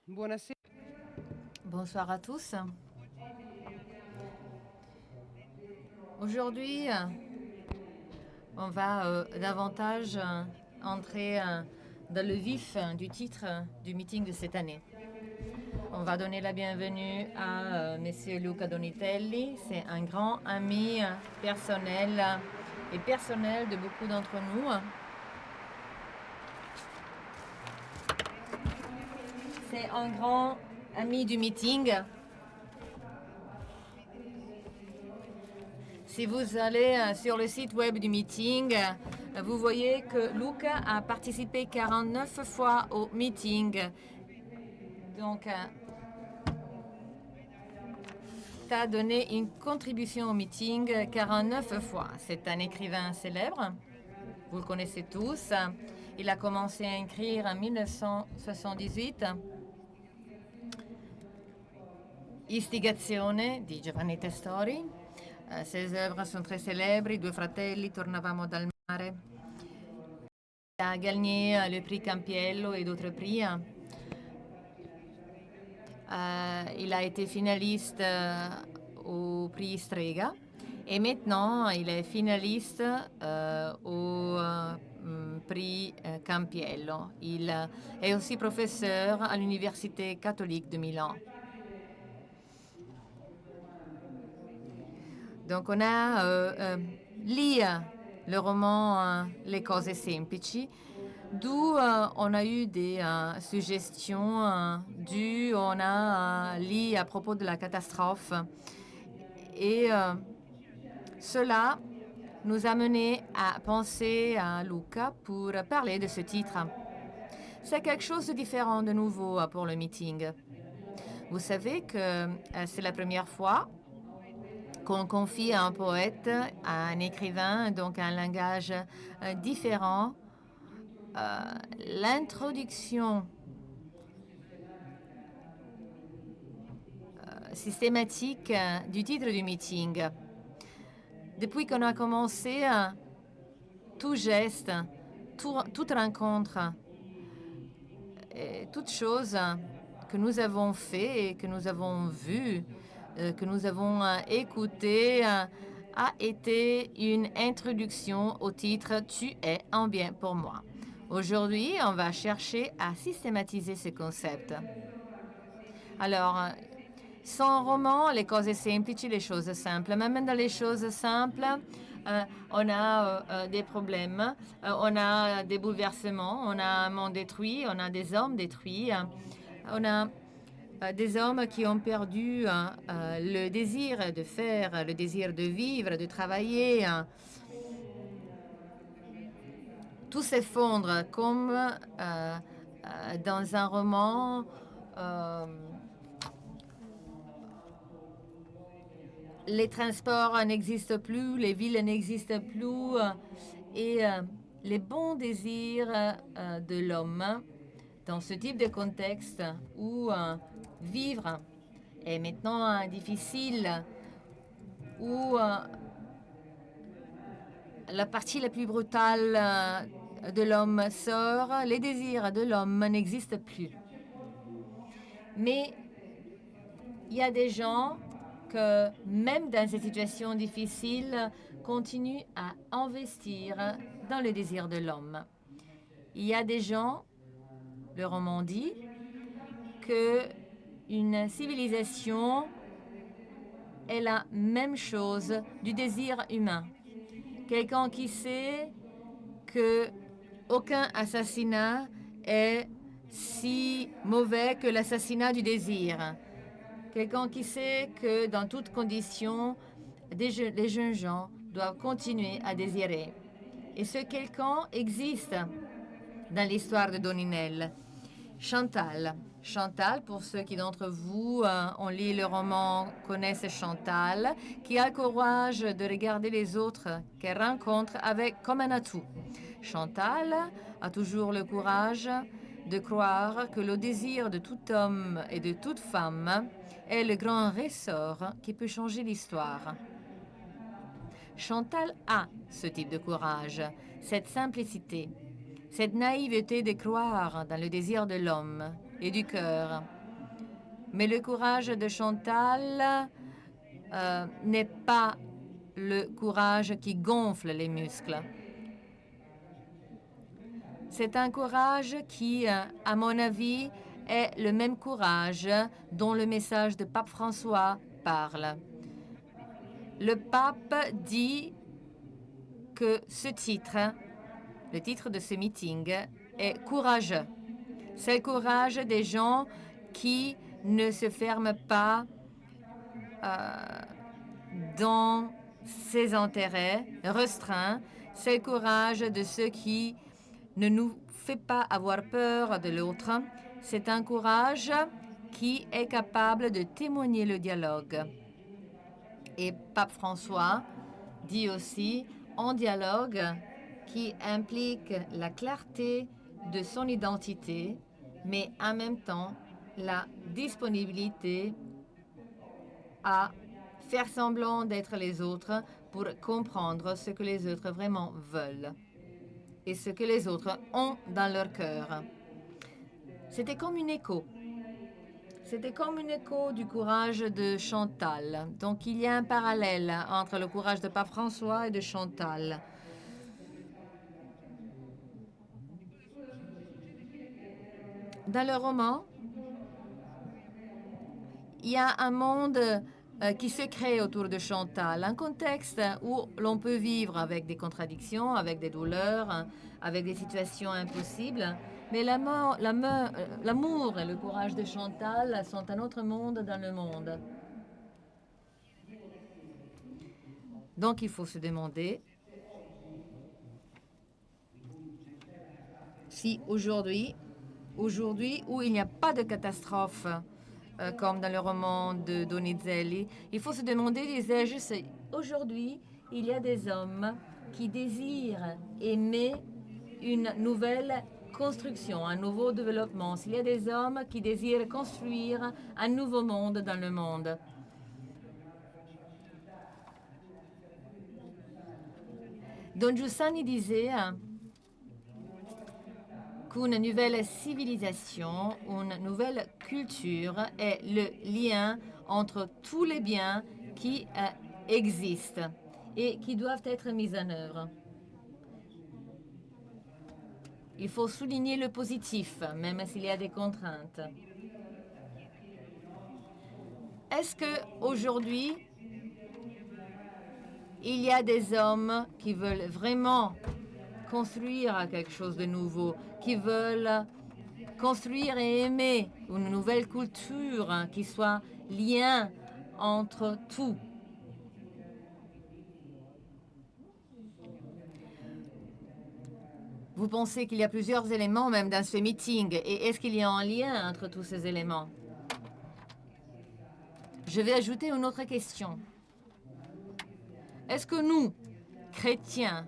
Buonasera. Bonsoir à tous. Aujourd'hui, on va davantage entrer dans le vif du titre du meeting de cette année. On va donner la bienvenue à Monsieur Luca Donitelli. C'est un grand ami personnel et personnel de beaucoup d'entre nous. C'est un grand ami du meeting. Si vous allez sur le site web du meeting, vous voyez que Luca a participé 49 fois au meeting. Donc, tu as donné une contribution au meeting 49 fois. C'est un écrivain célèbre, vous le connaissez tous. Il a commencé à écrire en 1978. Istigazione di Giovanni Testori. Ses œuvres sont très célèbres. I due fratelli, Tornavamo dal mare. Il a gagné le prix Campiello et d'autres prix. Il a été finaliste au prix Strega et maintenant il est finaliste au prix Campiello. Il est aussi professeur à l'Université catholique de Milan. Donc on a lu le roman Le cose semplici, d'où on a eu des suggestions, on a lu à propos de la catastrophe. Et cela nous a mené à penser à Luca pour parler de ce titre. C'est quelque chose de différent, de nouveau pour le meeting. Vous savez que c'est la première fois qu'on confie à un poète, à un écrivain, donc un langage différent, l'introduction systématique du titre du meeting. Depuis qu'on a commencé, tout geste, toute rencontre, toute chose que nous avons fait et que nous avons vu, que nous avons écouté, a été une introduction au titre « Tu es un bien pour moi ». Aujourd'hui, on va chercher à systématiser ce concept. Alors, son roman, Les cose semplici, les choses simples, même dans les choses simples, on a des problèmes, on a des bouleversements, on a un monde détruit, on a des hommes détruits, on a des hommes qui ont perdu le désir de faire, le désir de vivre, de travailler. Tout s'effondre comme dans un roman. Les transports n'existent plus, les villes n'existent plus et les bons désirs de l'homme dans ce type de contexte où vivre est maintenant difficile, où la partie la plus brutale de l'homme sort, les désirs de l'homme n'existent plus. Mais il y a des gens que, même dans ces situations difficiles, continuent à investir dans le désir de l'homme. Il y a des gens, le roman dit, que une civilisation est la même chose du désir humain. Quelqu'un qui sait que aucun assassinat est si mauvais que l'assassinat du désir. Quelqu'un qui sait que dans toutes conditions, les jeunes gens doivent continuer à désirer. Et ce quelqu'un existe dans l'histoire de Doninel. Chantal. Chantal, pour ceux qui d'entre vous ont lu le roman, connaissent Chantal, qui a le courage de regarder les autres qu'elle rencontre comme un atout. Chantal a toujours le courage de croire que le désir de tout homme et de toute femme est le grand ressort qui peut changer l'histoire. Chantal a ce type de courage, cette simplicité, cette naïveté de croire dans le désir de l'homme et du cœur. Mais le courage de Chantal n'est pas le courage qui gonfle les muscles. C'est un courage qui, à mon avis, est le même courage dont le message de Pape François parle. Le pape dit que ce titre, le titre de ce meeting, est courageux. C'est le courage des gens qui ne se ferment pas dans ses intérêts restreints. C'est le courage de ceux qui ne nous fait pas avoir peur de l'autre. C'est un courage qui est capable de témoigner le dialogue. Et Pape François dit aussi un dialogue qui implique la clarté de son identité, mais en même temps la disponibilité à faire semblant d'être les autres pour comprendre ce que les autres vraiment veulent et ce que les autres ont dans leur cœur. C'était comme un écho. C'était comme un écho du courage de Chantal. Donc il y a un parallèle entre le courage de Pape François et de Chantal. Dans le roman, il y a un monde qui se crée autour de Chantal, un contexte où l'on peut vivre avec des contradictions, avec des douleurs, avec des situations impossibles. Mais l'amour et le courage de Chantal sont un autre monde dans le monde. Donc il faut se demander si aujourd'hui où il n'y a pas de catastrophe, comme dans le roman de Donizelli, il faut se demander, disais-je, aujourd'hui, il y a des hommes qui désirent aimer une nouvelle construction, un nouveau développement. S'il y a des hommes qui désirent construire un nouveau monde dans le monde. Don Giussani disait qu'une nouvelle civilisation, une nouvelle culture est le lien entre tous les biens qui existent et qui doivent être mis en œuvre. Il faut souligner le positif, même s'il y a des contraintes. Est-ce qu'aujourd'hui, il y a des hommes qui veulent vraiment construire quelque chose de nouveau, qui veulent construire et aimer une nouvelle culture qui soit lien entre tout? Vous pensez qu'il y a plusieurs éléments même dans ce meeting, et est-ce qu'il y a un lien entre tous ces éléments? Je vais ajouter une autre question. Est-ce que nous, chrétiens,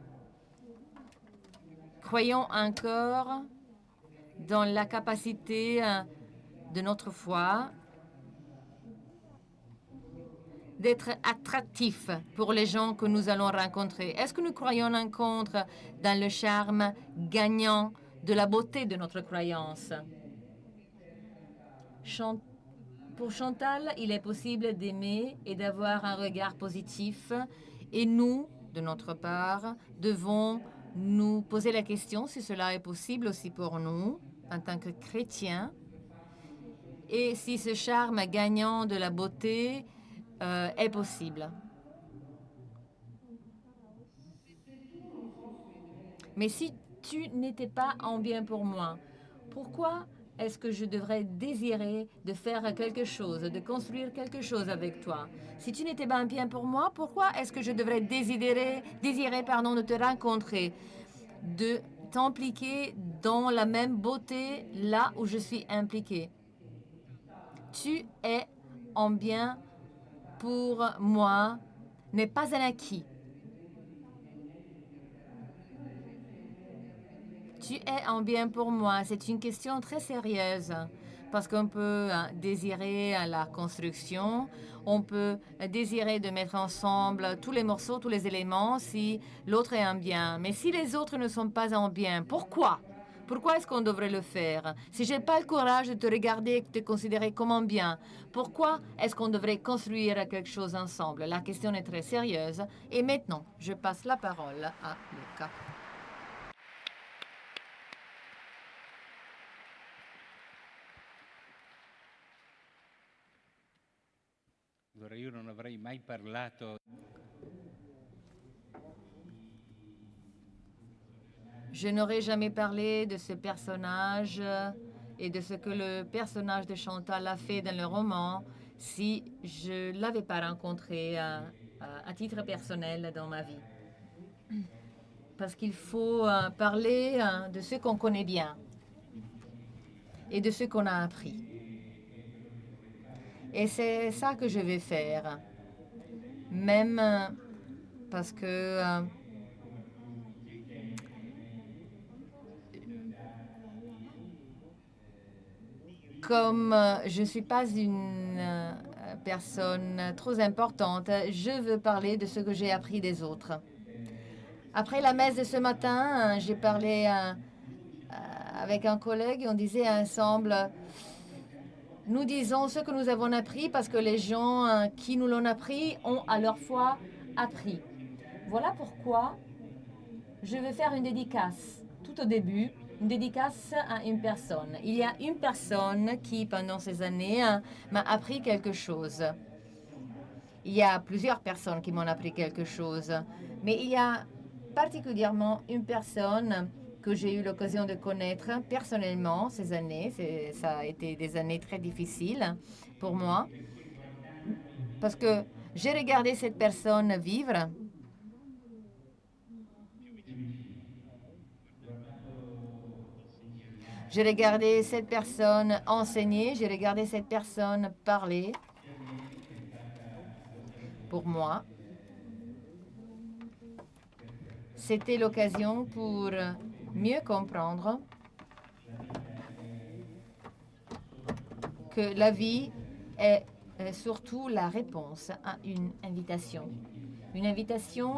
croyons encore dans la capacité de notre foi d'être attractif pour les gens que nous allons rencontrer? Est-ce que nous croyons encore dans le charme gagnant de la beauté de notre croyance? Pour Chantal, il est possible d'aimer et d'avoir un regard positif, et nous, de notre part, devons nous poser la question si cela est possible aussi pour nous, en tant que chrétiens, et si ce charme gagnant de la beauté est possible. Mais si tu n'étais pas en bien pour moi, pourquoi est-ce que je devrais désirer de faire quelque chose, de construire quelque chose avec toi? Si tu n'étais pas bien pour moi, pourquoi est-ce que je devrais désirer de te rencontrer, de t'impliquer dans la même beauté là où je suis impliquée? Tu es en bien pour moi, n'est pas un acquis. Tu es en bien pour moi. C'est une question très sérieuse parce qu'on peut désirer la construction, on peut désirer de mettre ensemble tous les morceaux, tous les éléments si l'autre est en bien. Mais si les autres ne sont pas en bien, pourquoi? Pourquoi est-ce qu'on devrait le faire? Si je n'ai pas le courage de te regarder et de te considérer comme un bien, pourquoi est-ce qu'on devrait construire quelque chose ensemble? La question est très sérieuse. Et maintenant, je passe la parole à Luca. Io non avrei mai parlato. Je n'aurais jamais parlé de ce personnage et de ce que le personnage de Chantal a fait dans le roman si je ne l'avais pas rencontré à titre personnel dans ma vie. Parce qu'il faut parler de ce qu'on connaît bien et de ce qu'on a appris. Et c'est ça que je vais faire. Même parce que comme je ne suis pas une personne trop importante, je veux parler de ce que j'ai appris des autres. Après la messe de ce matin, j'ai parlé avec un collègue et on disait ensemble, nous disons ce que nous avons appris parce que les gens qui nous l'ont appris ont à leur fois appris. Voilà pourquoi je vais faire une dédicace tout au début, une dédicace à une personne. Il y a une personne qui, pendant ces années, m'a appris quelque chose. Il y a plusieurs personnes qui m'ont appris quelque chose, mais il y a particulièrement une personne que j'ai eu l'occasion de connaître personnellement ces années. Ça a été des années très difficiles pour moi, parce que j'ai regardé cette personne vivre. J'ai regardé cette personne enseigner, j'ai regardé cette personne parler. Pour moi, c'était l'occasion pour mieux comprendre que la vie est surtout la réponse à une invitation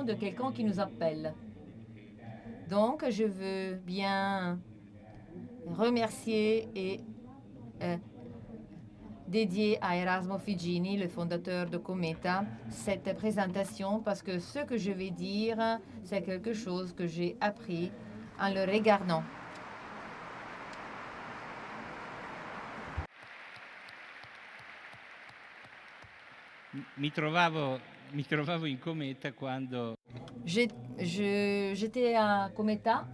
de quelqu'un qui nous appelle. Donc, je veux bien remercier et dédier à Erasmo Figini, le fondateur de Cometa, cette présentation parce que ce que je vais dire, c'est quelque chose que j'ai appris en le regardant. Mi trovavo in Cometa quando J'étais à Cometa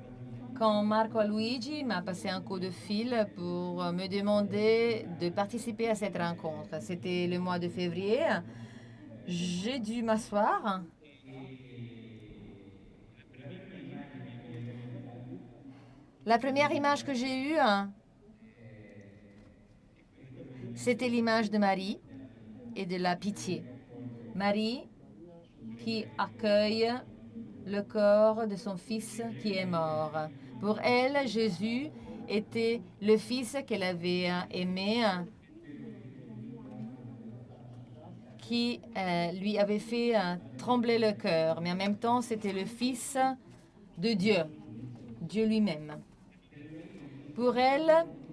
quand Marco Luigi m'a passé un coup de fil pour me demander de participer à cette rencontre. C'était le mois de février. J'ai dû m'asseoir. La première image que j'ai eue, c'était l'image de Marie et de la pitié. Marie qui accueille le corps de son fils qui est mort. Pour elle, Jésus était le fils qu'elle avait aimé, qui lui avait fait trembler le cœur. Mais en même temps, c'était le fils de Dieu, Dieu lui-même. Pour elle,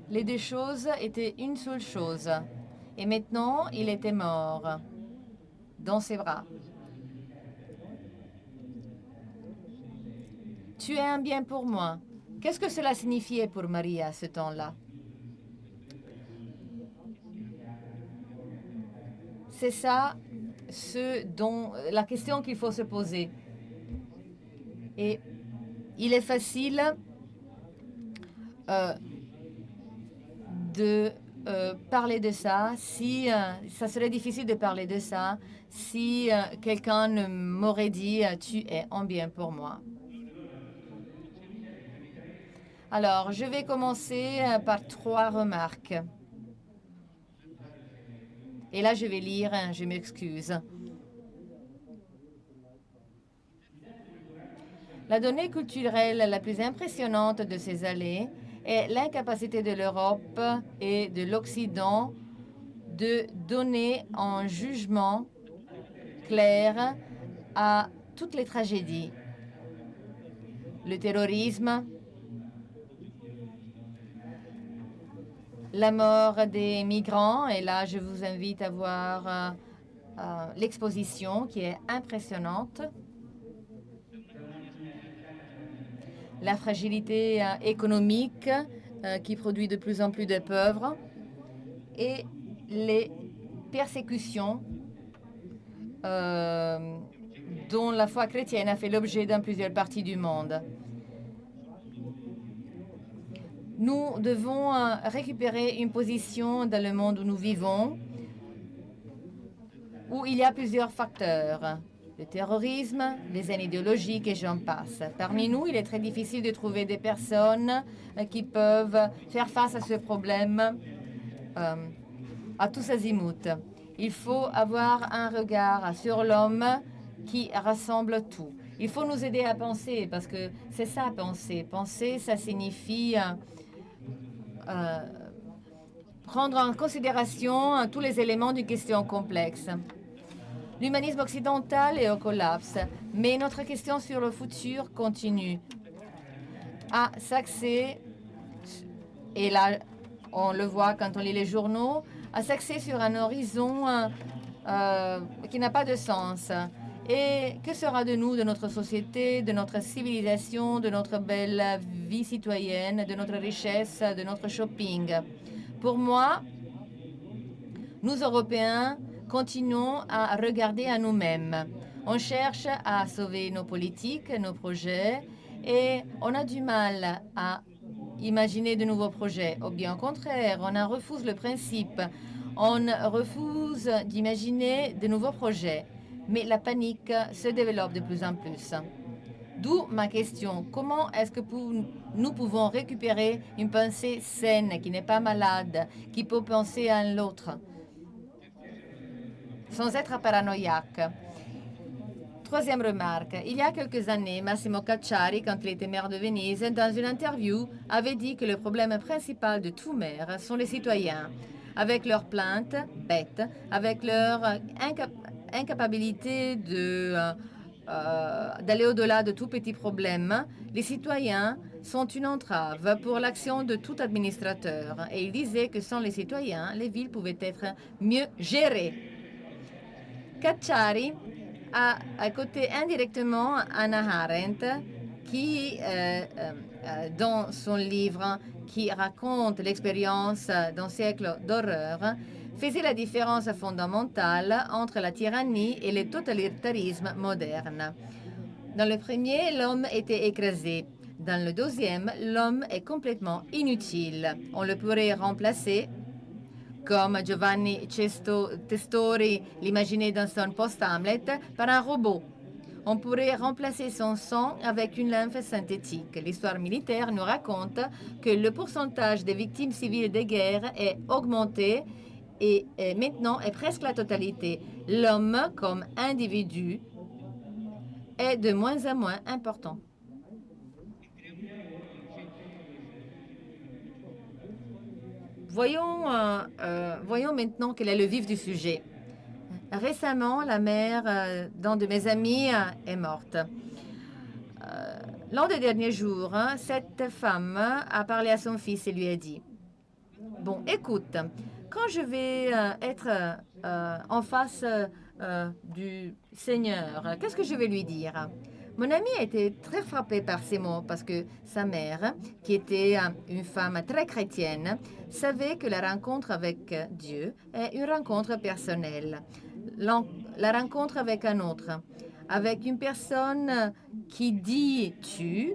les deux choses étaient une seule chose. Et maintenant, il était mort dans ses bras. Tu es un bien pour moi. Qu'est-ce que cela signifiait pour Marie à ce temps-là? C'est ça la question qu'il faut se poser. Et il est facile de parler de ça si ça serait difficile de parler de ça si quelqu'un ne m'aurait dit tu es un bien pour moi. Alors, je vais commencer par 3 remarques. Et là, je vais lire, je m'excuse. La donnée culturelle la plus impressionnante de ces années est l'incapacité de l'Europe et de l'Occident de donner un jugement clair à toutes les tragédies. Le terrorisme, la mort des migrants. Et là, je vous invite à voir l'exposition qui est impressionnante. La fragilité économique qui produit de plus en plus de pauvres et les persécutions dont la foi chrétienne a fait l'objet dans plusieurs parties du monde. Nous devons récupérer une position dans le monde où nous vivons, où il y a plusieurs facteurs. Le terrorisme, les haines idéologiques et j'en passe. Parmi nous, il est très difficile de trouver des personnes qui peuvent faire face à ce problème à tous azimuts. Il faut avoir un regard sur l'homme qui rassemble tout. Il faut nous aider à penser, parce que c'est ça, penser. Penser, ça signifie prendre en considération tous les éléments d'une question complexe. L'humanisme occidental est au collapse, mais notre question sur le futur continue à s'axer, et là on le voit quand on lit les journaux, à s'axer sur un horizon qui n'a pas de sens. Et que sera de nous, de notre société, de notre civilisation, de notre belle vie citoyenne, de notre richesse, de notre shopping? Pour moi, nous Européens, continuons à regarder à nous-mêmes. On cherche à sauver nos politiques, nos projets, et on a du mal à imaginer de nouveaux projets. Ou bien au contraire, on en refuse le principe. On refuse d'imaginer de nouveaux projets. Mais la panique se développe de plus en plus. D'où ma question, comment est-ce que nous pouvons récupérer une pensée saine, qui n'est pas malade, qui peut penser à l'autre, sans être paranoïaque? Troisième remarque, il y a quelques années, Massimo Cacciari, quand il était maire de Venise, dans une interview, avait dit que le problème principal de tout maire sont les citoyens, avec leurs plaintes bêtes, avec leur incapacité d'aller au-delà de tout petit problème. Les citoyens sont une entrave pour l'action de tout administrateur. Et il disait que sans les citoyens, les villes pouvaient être mieux gérées. Cacciari a écouté indirectement Hannah Arendt, qui, dans son livre qui raconte l'expérience d'un siècle d'horreur, faisait la différence fondamentale entre la tyrannie et le totalitarisme moderne. Dans le premier, l'homme était écrasé. Dans le deuxième, l'homme est complètement inutile. On le pourrait remplacer, comme Giovanni Testori l'imaginait dans son post-Hamlet, par un robot. On pourrait remplacer son sang avec une lymphe synthétique. L'histoire militaire nous raconte que le pourcentage des victimes civiles de guerre est augmenté et maintenant est presque la totalité. L'homme, comme individu, est de moins en moins important. Voyons maintenant quel est le vif du sujet. Récemment, la mère d'un de mes amis est morte. L'un des derniers jours, cette femme a parlé à son fils et lui a dit « Bon, écoute, quand je vais être en face du Seigneur, qu'est-ce que je vais lui dire ?» Mon ami a été très frappé par ces mots parce que sa mère, qui était une femme très chrétienne, savait que la rencontre avec Dieu est une rencontre personnelle. La rencontre avec un autre, avec une personne qui dit « tu »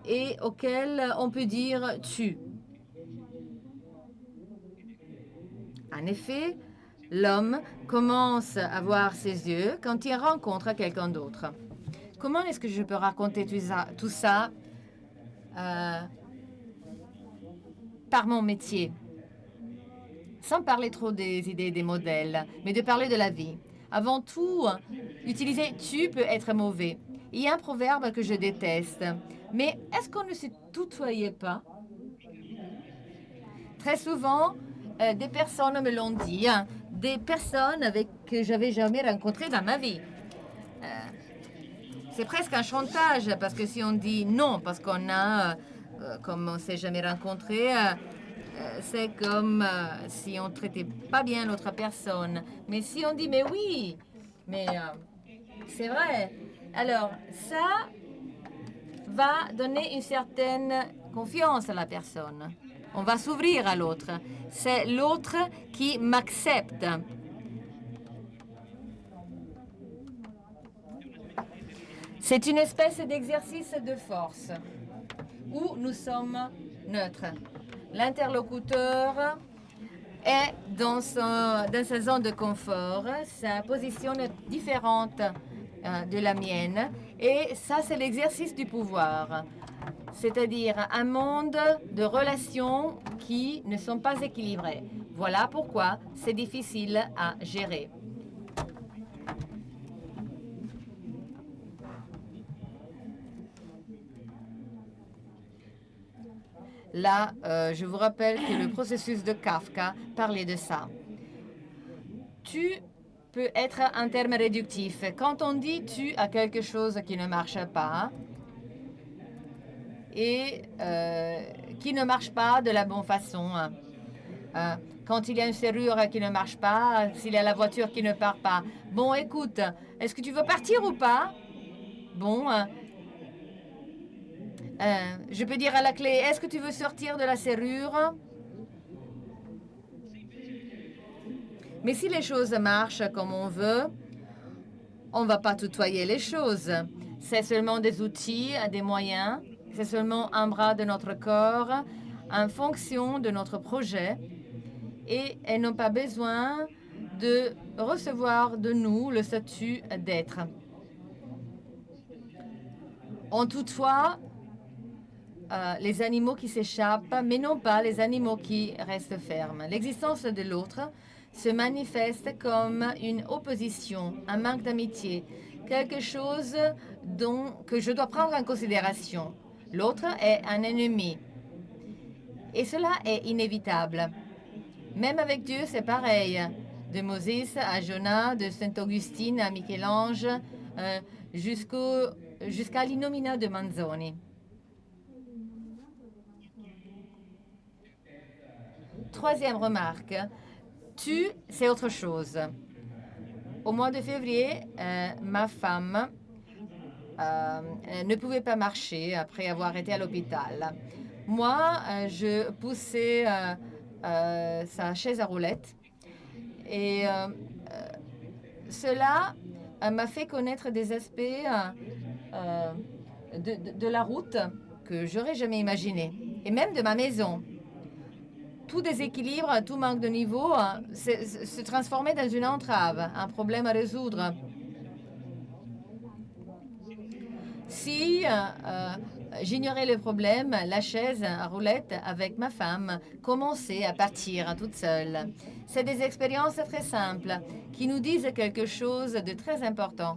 et auquel on peut dire « tu ». En effet, l'homme commence à voir ses yeux quand il rencontre quelqu'un d'autre. Comment est-ce que je peux raconter tout ça par mon métier? Sans parler trop des idées, des modèles, mais de parler de la vie. Avant tout, utiliser « tu » peut être mauvais. Il y a un proverbe que je déteste. Mais est-ce qu'on ne se tutoyait pas? Très souvent, des personnes me l'ont dit, des personnes que j'avais jamais rencontrées dans ma vie. C'est presque un chantage, parce que si on dit non, parce qu'on a, comme on ne s'est jamais rencontré, c'est comme si on ne traitait pas bien l'autre personne. Mais si on dit, mais oui, mais c'est vrai, alors ça va donner une certaine confiance à la personne. On va s'ouvrir à l'autre. C'est l'autre qui m'accepte. C'est une espèce d'exercice de force où nous sommes neutres. L'interlocuteur est dans sa zone de confort. Sa position est différente de la mienne. Et ça, c'est l'exercice du pouvoir. C'est-à-dire un monde de relations qui ne sont pas équilibrées. Voilà pourquoi c'est difficile à gérer. Là, je vous rappelle que le processus de Kafka parlait de ça. Tu peux être un terme réductif. Quand on dit tu à quelque chose qui ne marche pas et qui ne marche pas de la bonne façon, quand il y a une serrure qui ne marche pas, s'il y a la voiture qui ne part pas. Bon, écoute, est-ce que tu veux partir ou pas? Bon, je peux dire à la clé, est-ce que tu veux sortir de la serrure? Mais si les choses marchent comme on veut, on ne va pas tutoyer les choses. C'est seulement des outils, des moyens. C'est seulement un bras de notre corps en fonction de notre projet. Et elles n'ont pas besoin de recevoir de nous le statut d'être. On tutoie les animaux qui s'échappent, mais non pas les animaux qui restent fermes. L'existence de l'autre se manifeste comme une opposition, un manque d'amitié, quelque chose que je dois prendre en considération. L'autre est un ennemi. Et cela est inévitable. Même avec Dieu, c'est pareil. De Moses à Jonas, de Saint-Augustine à Michel-Ange, jusqu'à l'Innomina de Manzoni. Troisième remarque, tu, c'est autre chose. Au mois de février, ma femme ne pouvait pas marcher après avoir été à l'hôpital. Moi, je poussais sa chaise à roulettes et cela m'a fait connaître des aspects de la route que j'aurais jamais imaginé, et même de ma maison. Tout déséquilibre, tout manque de niveau se transformait dans une entrave, un problème à résoudre. Si j'ignorais le problème, la chaise à roulettes avec ma femme commençait à partir toute seule. C'est des expériences très simples qui nous disent quelque chose de très important,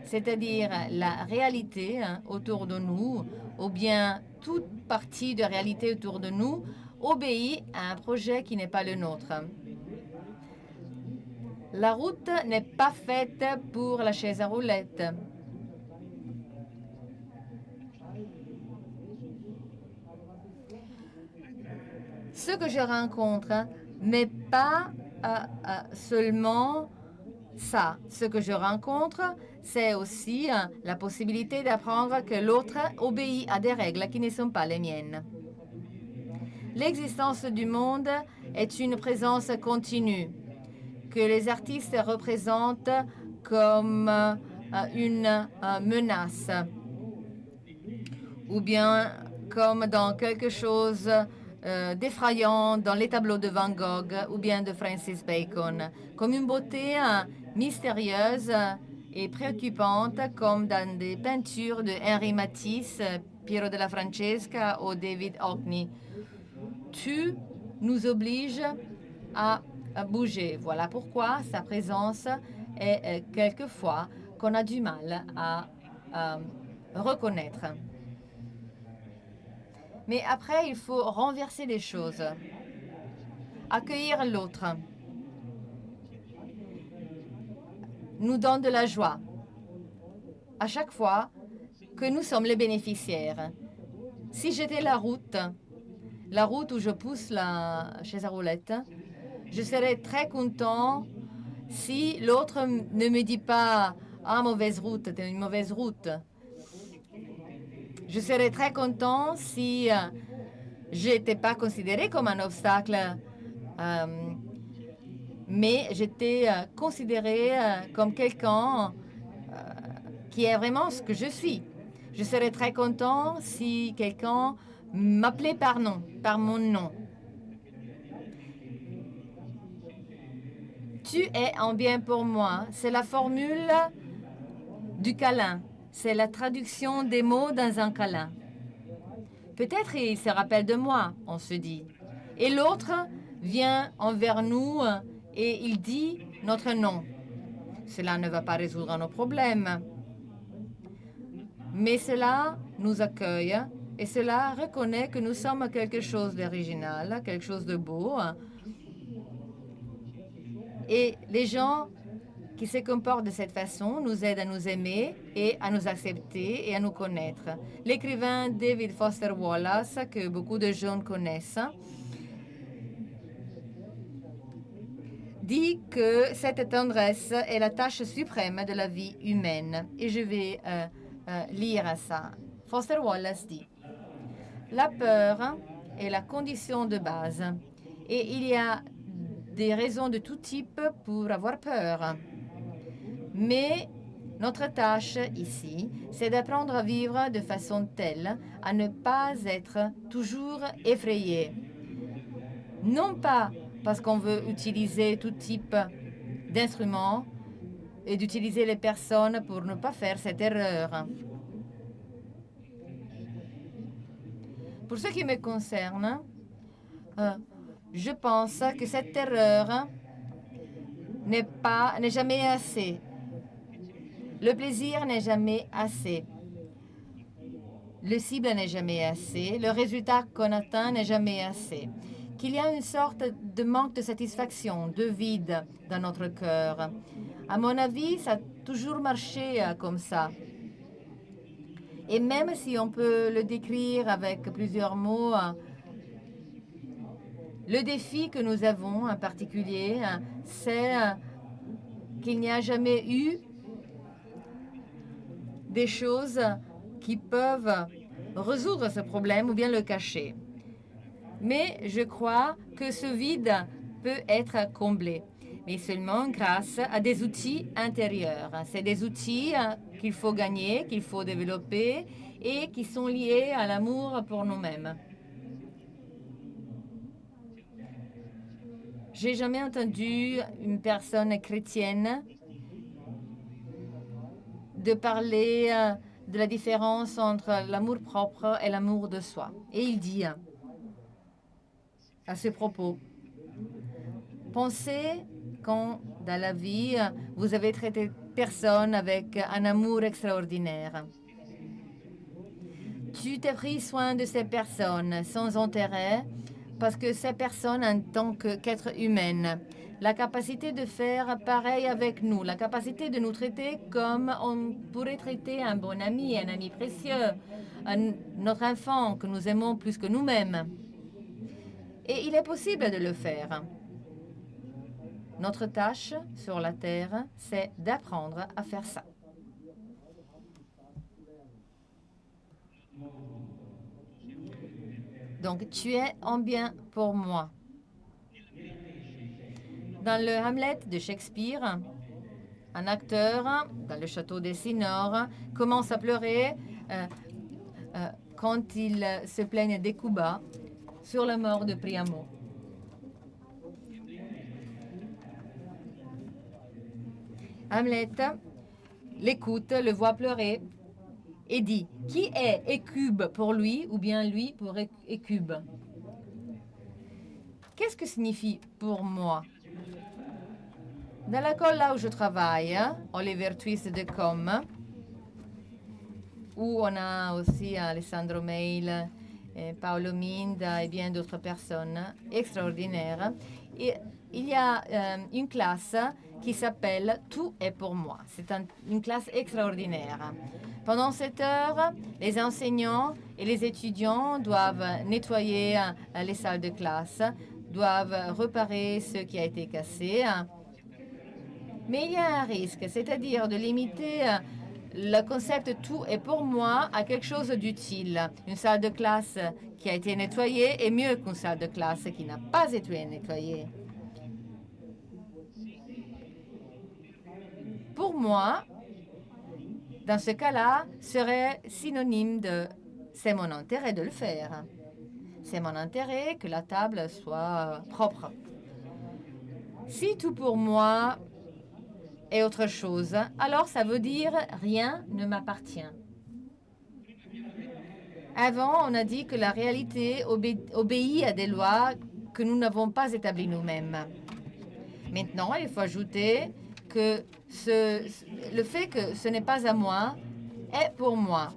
c'est-à-dire la réalité autour de nous, ou bien toute partie de réalité autour de nous, obéit à un projet qui n'est pas le nôtre. La route n'est pas faite pour la chaise à roulettes. Ce que je rencontre n'est pas seulement ça. Ce que je rencontre, c'est aussi la possibilité d'apprendre que l'autre obéit à des règles qui ne sont pas les miennes. L'existence du monde est une présence continue que les artistes représentent comme une menace ou bien comme dans quelque chose d'effrayant dans les tableaux de Van Gogh ou bien de Francis Bacon, comme une beauté mystérieuse et préoccupante comme dans des peintures de Henri Matisse, Piero della Francesca ou David Hockney. Tu nous obliges à bouger. Voilà pourquoi sa présence est quelquefois qu'on a du mal à reconnaître. Mais après, il faut renverser les choses, accueillir l'autre, nous donne de la joie à chaque fois que nous sommes les bénéficiaires. Si j'étais la route, la route où je pousse la chaise à roulettes, je serais très content si l'autre ne me dit pas « Ah, mauvaise route, t'es une mauvaise route ». Je serais très content si je n'étais pas considéré comme un obstacle, mais j'étais considéré comme quelqu'un qui est vraiment ce que je suis. Je serais très content si quelqu'un m'appelait par mon nom. Tu es un bien pour moi. C'est la formule du câlin. C'est la traduction des mots dans un câlin. Peut-être il se rappelle de moi, on se dit. Et l'autre vient envers nous et il dit notre nom. Cela ne va pas résoudre nos problèmes. Mais cela nous accueille et cela reconnaît que nous sommes quelque chose d'original, quelque chose de beau. Et les gens qui se comportent de cette façon nous aident à nous aimer et à nous accepter et à nous connaître. L'écrivain David Foster Wallace, que beaucoup de gens connaissent, dit que cette tendresse est la tâche suprême de la vie humaine. Et je vais lire ça. Foster Wallace dit: la peur est la condition de base et il y a des raisons de tout type pour avoir peur. Mais notre tâche ici, c'est d'apprendre à vivre de façon telle à ne pas être toujours effrayé. Non pas parce qu'on veut utiliser tout type d'instruments et d'utiliser les personnes pour ne pas faire cette erreur. Pour ce qui me concerne, je pense que cette erreur n'est jamais assez. Le plaisir n'est jamais assez. Le cible n'est jamais assez. Le résultat qu'on atteint n'est jamais assez. Qu'il y a une sorte de manque de satisfaction, de vide dans notre cœur. À mon avis, ça a toujours marché comme ça. Et même si on peut le décrire avec plusieurs mots, le défi que nous avons en particulier, c'est qu'il n'y a jamais eu des choses qui peuvent résoudre ce problème ou bien le cacher. Mais je crois que ce vide peut être comblé, mais seulement grâce à des outils intérieurs. C'est des outils qu'il faut gagner, qu'il faut développer et qui sont liés à l'amour pour nous-mêmes. J'ai jamais entendu une personne chrétienne de parler de la différence entre l'amour-propre et l'amour de soi. Et il dit à ce propos, pensez quand dans la vie vous avez traité personne avec un amour extraordinaire. Tu t'es pris soin de ces personnes sans intérêt parce que ces personnes en tant qu'êtres humaines, la capacité de faire pareil avec nous, la capacité de nous traiter comme on pourrait traiter un bon ami, un ami précieux, notre enfant que nous aimons plus que nous-mêmes. Et il est possible de le faire. Notre tâche sur la terre, c'est d'apprendre à faire ça. Donc, tu es un bien pour moi. Dans le Hamlet de Shakespeare, un acteur dans le château d'Elsinore commence à pleurer quand il se plaigne des coups bas sur la mort de Priamo. Hamlet l'écoute, le voit pleurer et dit: qui est Écube pour lui ou bien lui pour Écube? Qu'est-ce que signifie pour moi? Dans l'école là où je travaille, Oliver Twist de Com, où on a aussi Alessandro Meil, Paolo Minda et bien d'autres personnes extraordinaires, il y a une classe qui s'appelle Tout est pour moi. C'est une classe extraordinaire. Pendant cette heure, les enseignants et les étudiants doivent nettoyer les salles de classe, doivent réparer ce qui a été cassé. Mais il y a un risque, c'est-à-dire de limiter le concept tout est pour moi à quelque chose d'utile. Une salle de classe qui a été nettoyée est mieux qu'une salle de classe qui n'a pas été nettoyée. Pour moi, dans ce cas-là, serait synonyme de c'est mon intérêt de le faire. C'est mon intérêt que la table soit propre. Si tout pour moi est autre chose, alors ça veut dire rien ne m'appartient. Avant, on a dit que la réalité obéit à des lois que nous n'avons pas établies nous-mêmes. Maintenant, il faut ajouter que le fait que ce n'est pas à moi est pour moi.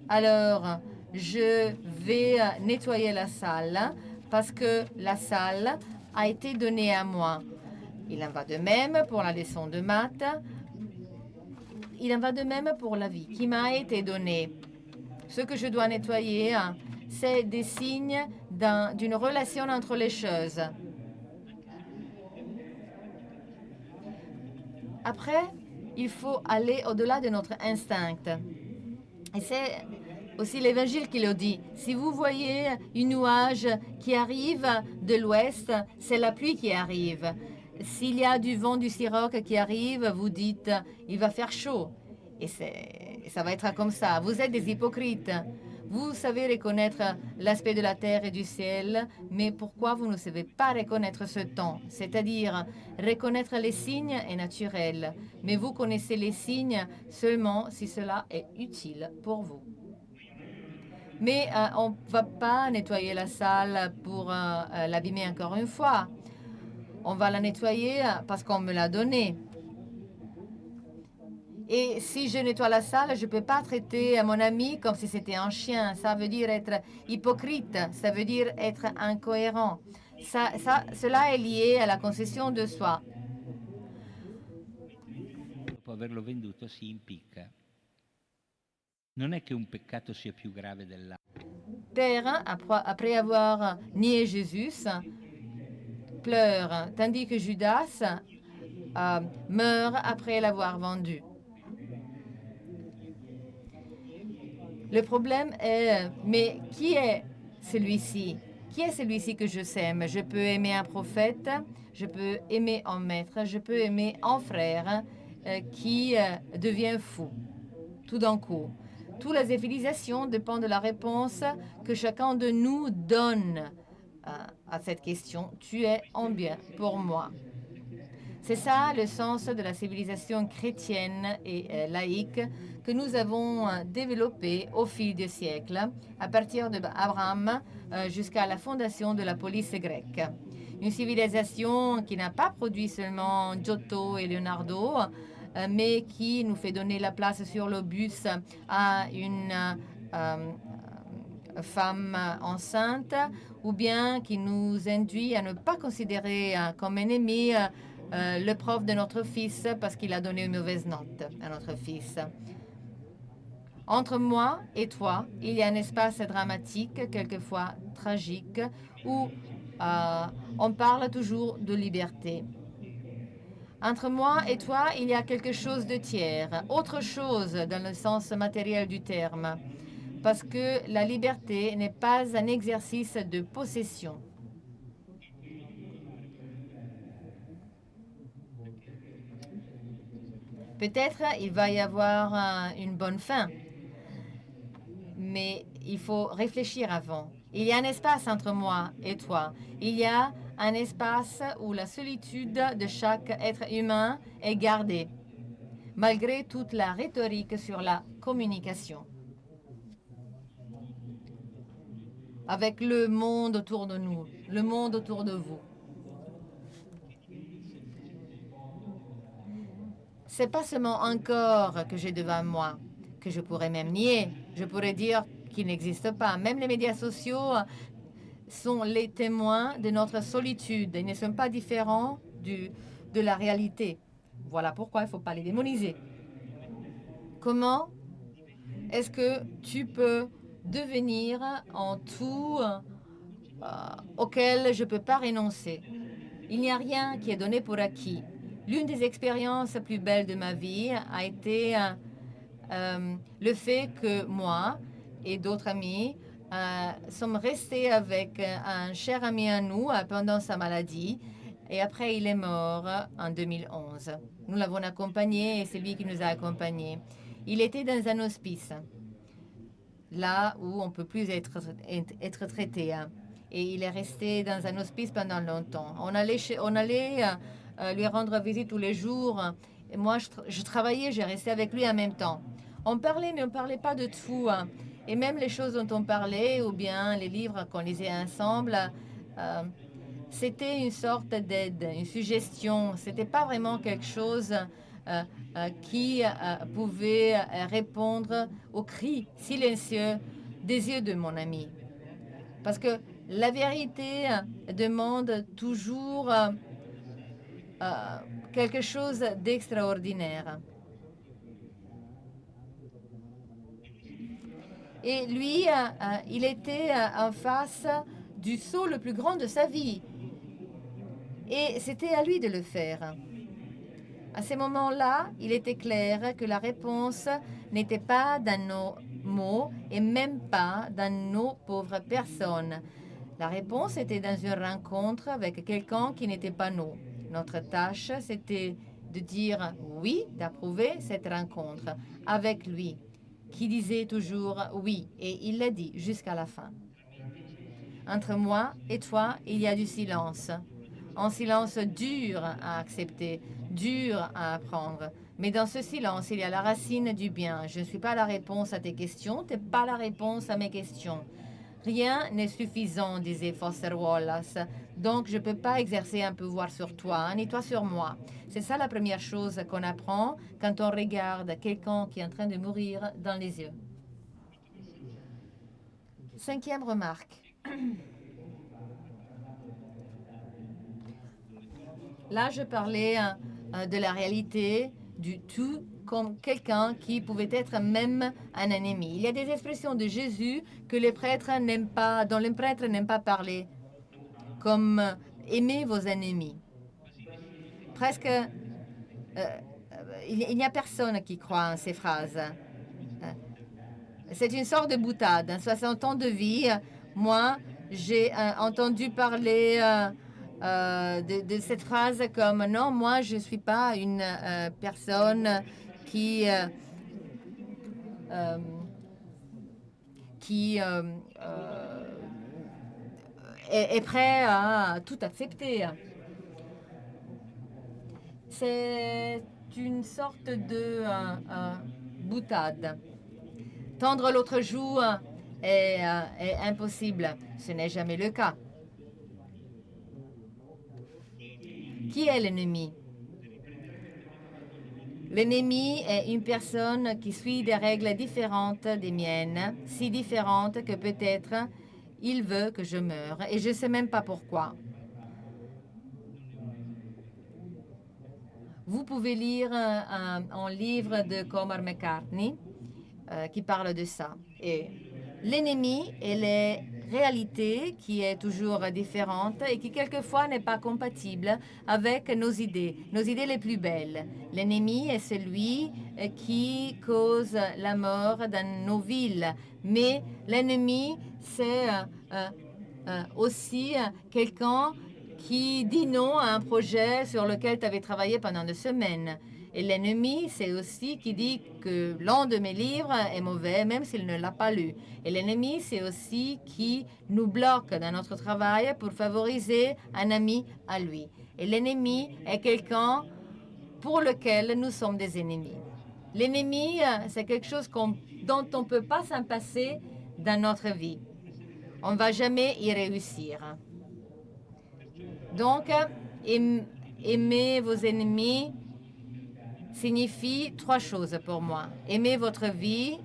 Alors, je vais nettoyer la salle parce que la salle a été donnée à moi. Il en va de même pour la leçon de maths. Il en va de même pour la vie qui m'a été donnée. Ce que je dois nettoyer, c'est des signes d'une relation entre les choses. Après, il faut aller au-delà de notre instinct. Et c'est aussi l'Évangile qui le dit. Si vous voyez un nuage qui arrive de l'ouest, c'est la pluie qui arrive. S'il y a du vent du siroc qui arrive, vous dites, il va faire chaud. Et ça va être comme ça. Vous êtes des hypocrites. Vous savez reconnaître l'aspect de la terre et du ciel, mais pourquoi vous ne savez pas reconnaître ce temps? C'est-à-dire, reconnaître les signes est naturel, mais vous connaissez les signes seulement si cela est utile pour vous. Mais on ne va pas nettoyer la salle pour l'abîmer encore une fois. On va la nettoyer parce qu'on me l'a donnée. Et si je nettoie la salle, je ne peux pas traiter mon ami comme si c'était un chien. Ça veut dire être hypocrite, ça veut dire être incohérent. Cela est lié à la concession de soi. Dopo averlo venduto si impicca. Non è che un peccato sia più grave dell'altro. Père, après avoir nié Jésus, pleure, tandis que Judas meurt après l'avoir vendu. Le problème est, mais qui est celui-ci? Qui est celui-ci que je sème? Je peux aimer un prophète, je peux aimer un maître, je peux aimer un frère qui devient fou tout d'un coup. Toutes les civilisations dépendent de la réponse que chacun de nous donne à cette question. Tu es un bien pour moi. C'est ça le sens de la civilisation chrétienne et laïque que nous avons développée au fil des siècles, à partir d'Abraham jusqu'à la fondation de la police grecque. Une civilisation qui n'a pas produit seulement Giotto et Leonardo, mais qui nous fait donner la place sur le bus à une femme enceinte, ou bien qui nous induit à ne pas considérer comme ennemi le prof de notre fils parce qu'il a donné une mauvaise note à notre fils. Entre moi et toi, il y a un espace dramatique, quelquefois tragique, où on parle toujours de liberté. Entre moi et toi, il y a quelque chose de tiers, autre chose dans le sens matériel du terme, parce que la liberté n'est pas un exercice de possession. Peut-être il va y avoir une bonne fin, mais il faut réfléchir avant. Il y a un espace entre moi et toi. Il y a un espace où la solitude de chaque être humain est gardée, malgré toute la rhétorique sur la communication. Avec le monde autour de nous, le monde autour de vous. C'est pas seulement un corps que j'ai devant moi, que je pourrais même nier. Je pourrais dire qu'il n'existe pas. Même les médias sociaux sont les témoins de notre solitude. Ils ne sont pas différents de la réalité. Voilà pourquoi il ne faut pas les démoniser. Comment est-ce que tu peux devenir en tout auquel je ne peux pas renoncer? Il n'y a rien qui est donné pour acquis. L'une des expériences plus belles de ma vie a été le fait que moi et d'autres amis sommes restés avec un cher ami à nous pendant sa maladie et après il est mort en 2011. Nous l'avons accompagné et c'est lui qui nous a accompagnés. Il était dans un hospice, là où on ne peut plus être traité. Et il est resté dans un hospice pendant longtemps. On allait lui rendre visite tous les jours. Et moi, je travaillais, j'ai resté avec lui en même temps. On parlait, mais on ne parlait pas de tout. Et même les choses dont on parlait, ou bien les livres qu'on lisait ensemble, c'était une sorte d'aide, une suggestion. Ce n'était pas vraiment quelque chose qui pouvait répondre aux cris silencieux des yeux de mon ami. Parce que la vérité demande toujours quelque chose d'extraordinaire. Et lui, il était en face du saut le plus grand de sa vie. Et c'était à lui de le faire. À ce moment-là, il était clair que la réponse n'était pas dans nos mots et même pas dans nos pauvres personnes. La réponse était dans une rencontre avec quelqu'un qui n'était pas nous. Notre tâche, c'était de dire oui, d'approuver cette rencontre avec lui, qui disait toujours oui, et il l'a dit jusqu'à la fin. Entre moi et toi, il y a du silence. Un silence dur à accepter, dur à apprendre. Mais dans ce silence, il y a la racine du bien. Je ne suis pas la réponse à tes questions, tu n'es pas la réponse à mes questions. Rien n'est suffisant, disait Foster Wallace. Donc, je ne peux pas exercer un pouvoir sur toi, ni toi sur moi. C'est ça la première chose qu'on apprend quand on regarde quelqu'un qui est en train de mourir dans les yeux. Cinquième remarque. Là, je parlais de la réalité, du tout, comme quelqu'un qui pouvait être même un ennemi. Il y a des expressions de Jésus que les prêtres n'aiment pas, dont les prêtres n'aiment pas parler, comme aimez vos ennemis. Presque, il n'y a personne qui croit en ces phrases. C'est une sorte de boutade. En 60 ans de vie, moi, j'ai entendu parler de cette phrase comme non, moi, je ne suis pas une personne qui est prêt à tout accepter. C'est une sorte de boutade. Tendre l'autre joue est impossible. Ce n'est jamais le cas. Qui est l'ennemi? L'ennemi est une personne qui suit des règles différentes des miennes, si différentes que peut-être il veut que je meure et je ne sais même pas pourquoi. Vous pouvez lire un livre de Cormac McCartney qui parle de ça. Et l'ennemi est la réalité qui est toujours différente et qui quelquefois n'est pas compatible avec nos idées les plus belles. L'ennemi est celui qui cause la mort dans nos villes. Mais l'ennemi, c'est aussi quelqu'un qui dit non à un projet sur lequel tu avais travaillé pendant 2 semaines. Et l'ennemi, c'est aussi qui dit que l'un de mes livres est mauvais, même s'il ne l'a pas lu. Et l'ennemi, c'est aussi qui nous bloque dans notre travail pour favoriser un ami à lui. Et l'ennemi est quelqu'un pour lequel nous sommes des ennemis. L'ennemi, c'est quelque chose dont on ne peut pas s'en passer dans notre vie. On ne va jamais y réussir. Donc, aimer vos ennemis signifie 3 choses pour moi. Aimer votre vie,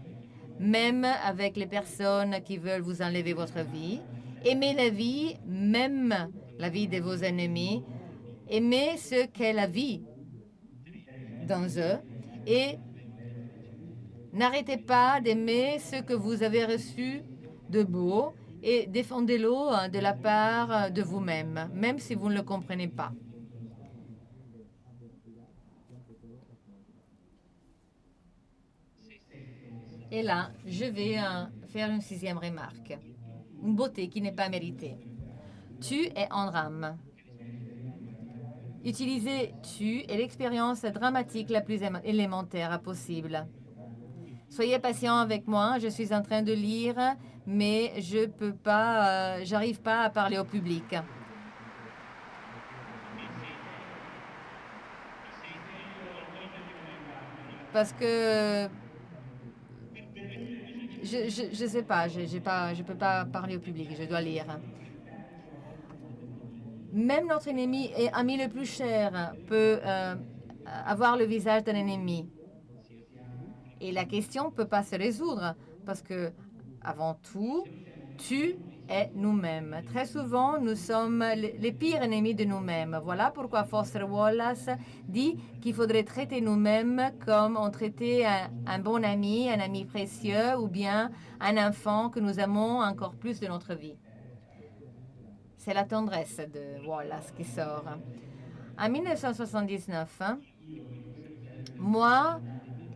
même avec les personnes qui veulent vous enlever votre vie. Aimez la vie, même la vie de vos ennemis. Aimez ce qu'est la vie dans eux et n'arrêtez pas d'aimer ce que vous avez reçu de beau et défendez-le de la part de vous-même, même si vous ne le comprenez pas. Et là, je vais faire une sixième remarque. Une beauté qui n'est pas méritée. Tu es en drame. Utilisez tu et l'expérience dramatique la plus élémentaire possible. Soyez patient avec moi, je suis en train de lire, mais je peux pas, j'arrive pas à parler au public. Parce que je sais pas, je peux pas parler au public, je dois lire. Même notre ennemi et ami le plus cher peut avoir le visage d'un ennemi. Et la question ne peut pas se résoudre parce que, avant tout, tu es nous-mêmes. Très souvent, nous sommes les pires ennemis de nous-mêmes. Voilà pourquoi Foster Wallace dit qu'il faudrait traiter nous-mêmes comme on traitait un bon ami, un ami précieux ou bien un enfant que nous aimons encore plus de notre vie. C'est la tendresse de Wallace qui sort. En 1979, moi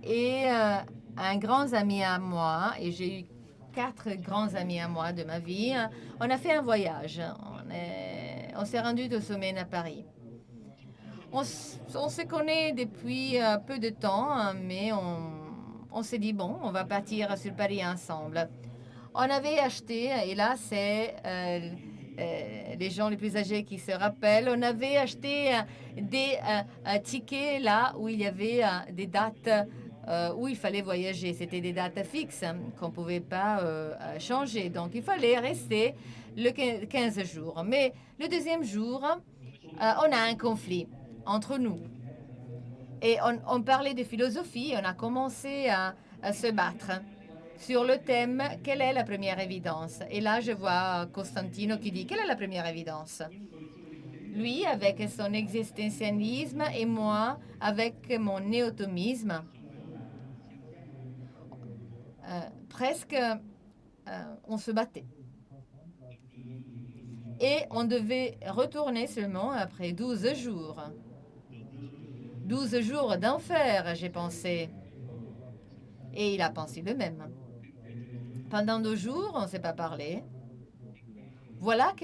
et un grand ami à moi, et j'ai eu 4 grands amis à moi de ma vie, on a fait un voyage. On s'est rendu de semaine à Paris. On se connaît depuis peu de temps, mais on s'est dit, bon, on va partir sur Paris ensemble. On avait acheté, et là c'est les gens les plus âgés qui se rappellent, on avait acheté des tickets là où il y avait des dates où il fallait voyager. C'était des dates fixes qu'on ne pouvait pas changer. Donc il fallait rester le 15 jours. Mais le deuxième jour, on a un conflit entre nous. Et on parlait de philosophie, on a commencé à se battre sur le thème « Quelle est la première évidence ?» Et là, je vois Costantino qui dit « Quelle est la première évidence ?» Lui, avec son existentialisme et moi, avec mon néotomisme, presque on se battait. Et on devait retourner seulement après 12 jours. 12 jours d'enfer, j'ai pensé. Et il a pensé de même. Pendant 2 jours, on ne s'est pas parlé. Voilà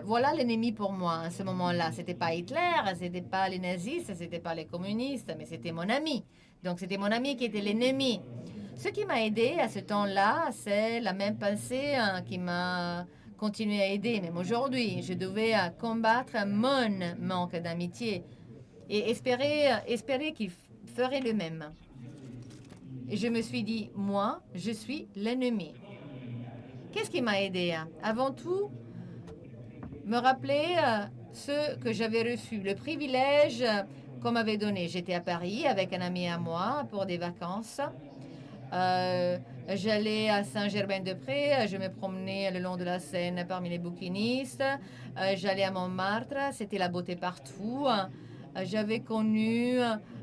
voilà l'ennemi pour moi à ce moment-là. C'était pas Hitler, c'était pas les nazistes, c'était pas les communistes, mais c'était mon ami. Donc c'était mon ami qui était l'ennemi. Ce qui m'a aidé à ce temps-là, c'est la même pensée qui m'a continué à aider. Même aujourd'hui, je devais combattre mon manque d'amitié et espérer qu'il ferait le même. Et je me suis dit, moi, je suis l'ennemi. Qu'est-ce qui m'a aidé? Avant tout, me rappeler ce que j'avais reçu, le privilège qu'on m'avait donné. J'étais à Paris avec un ami à moi pour des vacances. J'allais à Saint-Germain-de-Prés, je me promenais le long de la Seine parmi les bouquinistes. J'allais à Montmartre, c'était la beauté partout. J'avais connu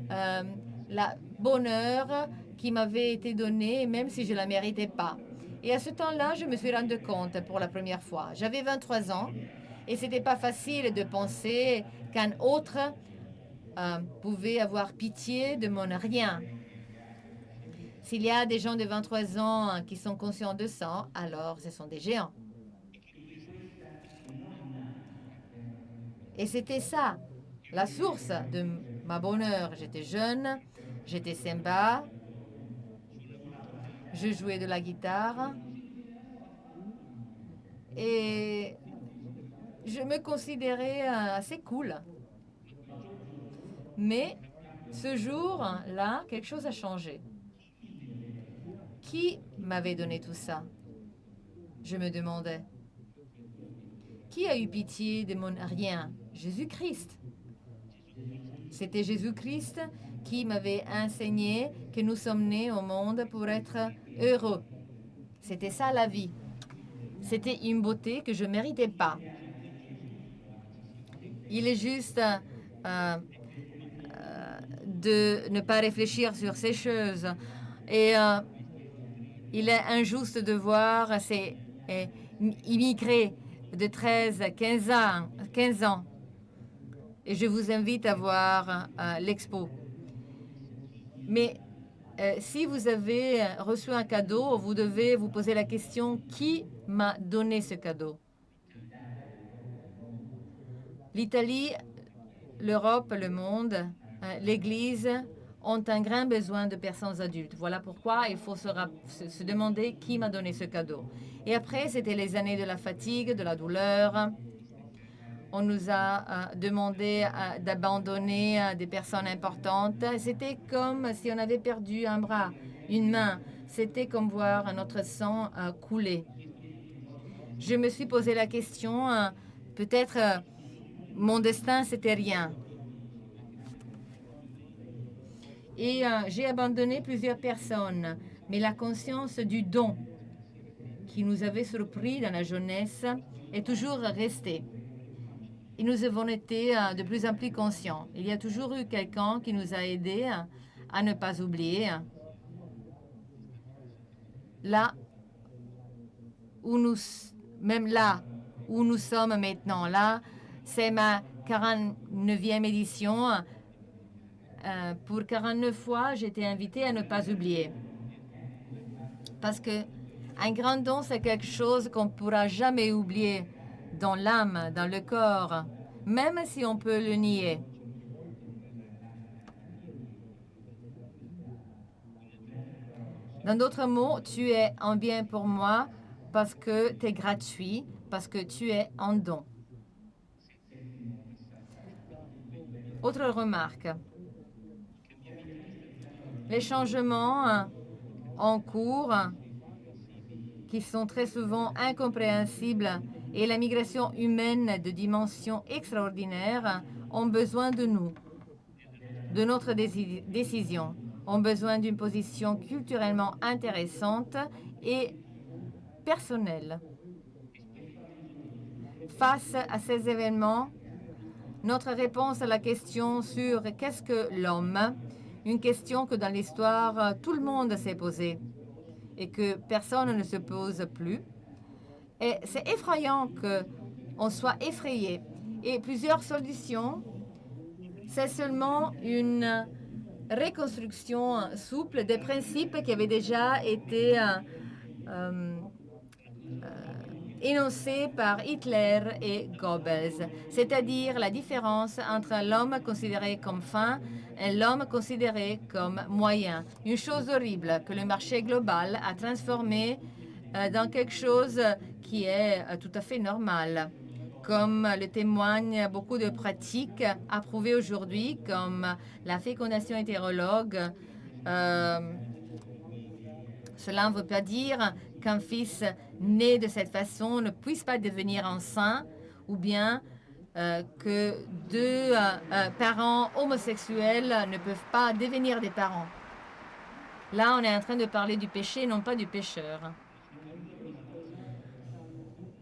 la bonheur qui m'avait été donnée, même si je ne la méritais pas. Et à ce temps-là, je me suis rendu compte pour la première fois. J'avais 23 ans et ce n'était pas facile de penser qu'un autre pouvait avoir pitié de mon rien. S'il y a des gens de 23 ans qui sont conscients de ça, alors ce sont des géants. Et c'était ça, la source de ma bonheur. J'étais jeune, j'étais sympa, je jouais de la guitare et je me considérais assez cool. Mais ce jour-là, quelque chose a changé. Qui m'avait donné tout ça? Je me demandais. Qui a eu pitié de mon rien? Jésus-Christ. C'était Jésus-Christ qui m'avait enseigné que nous sommes nés au monde pour être heureux. C'était ça la vie. C'était une beauté que je ne méritais pas. Il est juste de ne pas réfléchir sur ces choses. Et il est injuste de voir ces immigrés de 13 à 15 ans. Et je vous invite à voir l'expo. Mais si vous avez reçu un cadeau, vous devez vous poser la question, qui m'a donné ce cadeau? L'Italie, l'Europe, le monde, l'Église ont un grand besoin de personnes adultes. Voilà pourquoi il faut se demander qui m'a donné ce cadeau. Et après, c'était les années de la fatigue, de la douleur. On nous a demandé d'abandonner des personnes importantes. C'était comme si on avait perdu un bras, une main. C'était comme voir notre sang couler. Je me suis posé la question, peut-être mon destin, c'était rien. Et j'ai abandonné plusieurs personnes, mais la conscience du don qui nous avait surpris dans la jeunesse est toujours restée. Et nous avons été de plus en plus conscients. Il y a toujours eu quelqu'un qui nous a aidés à ne pas oublier. Même là où nous sommes maintenant, là, c'est ma 49e édition. Pour 49 fois, j'ai été invitée à ne pas oublier. Parce que un grand don, c'est quelque chose qu'on ne pourra jamais oublier dans l'âme, dans le corps, même si on peut le nier. Dans d'autres mots, tu es un bien pour moi parce que tu es gratuit, parce que tu es un don. Autre remarque. Les changements en cours qui sont très souvent incompréhensibles et la migration humaine de dimension extraordinaire ont besoin de nous, de notre décision, ont besoin d'une position culturellement intéressante et personnelle. Face à ces événements, notre réponse à la question sur qu'est-ce que l'homme, une question que dans l'histoire tout le monde s'est posée et que personne ne se pose plus. Et c'est effrayant qu'on soit effrayé. Et plusieurs solutions, c'est seulement une reconstruction souple des principes qui avaient déjà été énoncés par Hitler et Goebbels, c'est-à-dire la différence entre l'homme considéré comme fin et l'homme considéré comme moyen. Une chose horrible que le marché global a transformé dans quelque chose qui est tout à fait normal, comme le témoignent beaucoup de pratiques approuvées aujourd'hui, comme la fécondation hétérologue. Cela ne veut pas dire qu'un fils né de cette façon ne puisse pas devenir un saint, ou bien que deux parents homosexuels ne peuvent pas devenir des parents. Là, on est en train de parler du péché, non pas du pécheur.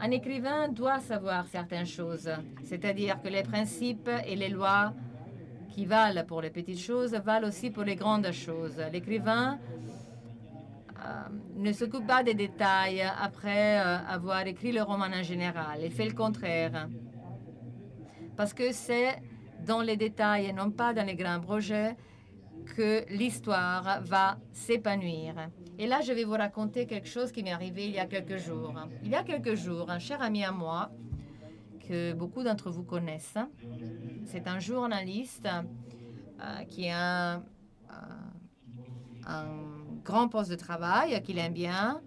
Un écrivain doit savoir certaines choses, c'est-à-dire que les principes et les lois qui valent pour les petites choses valent aussi pour les grandes choses. L'écrivain ne s'occupe pas des détails après avoir écrit le roman en général. Il fait le contraire. Parce que c'est dans les détails et non pas dans les grands projets que l'histoire va s'épanouir. Et là, je vais vous raconter quelque chose qui m'est arrivé il y a quelques jours. Il y a quelques jours, un cher ami à moi, que beaucoup d'entre vous connaissent, c'est un journaliste qui a un grand poste de travail, qu'il aime bien.